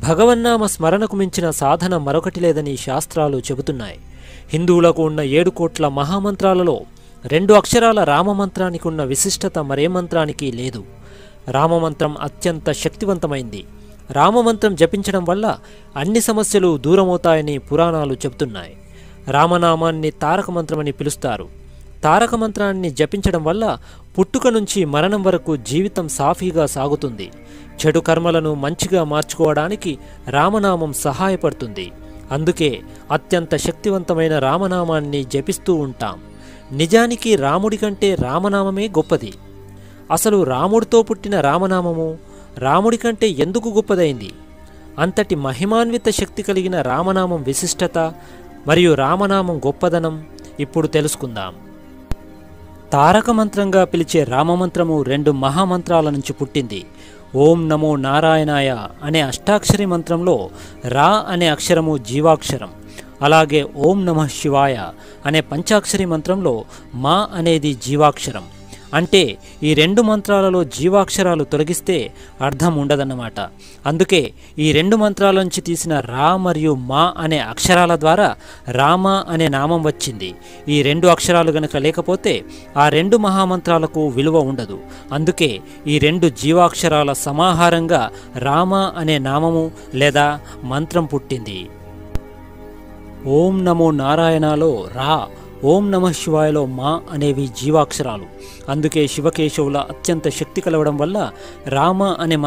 భగవన్నామ స్మరణకు మించిన సాధన మరొకటి లేదని శాస్త్రాలు చెబుతున్నాయి. హిందువులకు ఉన్న 7 కోట్ల మహామంత్రాలలో 2 అక్షరాల రామమంత్రానికి ఉన్న విశిష్టత మరే మంత్రానికి లేదు. రామమంత్రం అత్యంత శక్తివంతమైంది. రామమంత్రం జపించడం వల్ల అన్ని సమస్యలు దూరమవుతాయని పురాణాలు చెబుతున్నాయి. రామనామాన్ని తారక మంత్రమని పిలుస్తారు. తారక మంత్రాన్ని జపించడం వల్ల పుట్టుక నుంచి మరణం వరకు జీవితం సాఫీగా సాగుతుంది. చెడు కర్మలను మంచిగా మార్చుకోవడానికి రామనామం సహాయపడుతుంది. అందుకే అత్యంత శక్తివంతమైన రామనామాన్ని జపిస్తూ ఉంటాం. నిజానికి రాముడి కంటే రామనామమే గొప్పది. అసలు రాముడితో పుట్టిన రామనామము రాముడి కంటే ఎందుకు గొప్పదైంది? అంతటి మహిమాన్విత శక్తి కలిగిన రామనామం విశిష్టత మరియు రామనామం గొప్పదనం ఇప్పుడు తెలుసుకుందాం. తారక మంత్రంగా పిలిచే రామమంత్రము 2 మహామంత్రాల నుంచి పుట్టింది. ఓం నమో నారాయణాయ అనే అష్టాక్షరి మంత్రంలో రా అనే అక్షరము జీవాక్షరం. అలాగే ఓం నమః శివాయ అనే పంచాక్షరి మంత్రంలో మా అనేది జీవాక్షరం. అంటే ఈ 2 మంత్రాలలో జీవాక్షరాలు తొలగిస్తే అర్థం ఉండదన్నమాట. అందుకే ఈ 2 మంత్రాల నుంచి తీసిన రా మరియు మా అనే అక్షరాల ద్వారా రామ అనే నామం వచ్చింది. ఈ 2 అక్షరాలు గనక లేకపోతే ఆ 2 మహామంత్రాలకు విలువ ఉండదు. అందుకే ఈ 2 జీవాక్షరాల సమాహారంగా రామ అనే నామము లేదా మంత్రం పుట్టింది. ఓం నమో నారాయణలో రా, ఓం నమః శివాయలో మా అనేవి జీవాక్షరాలు. అందుకే శివకేశవుల అత్యంత శక్తి కలవడం వల్ల రామ అనే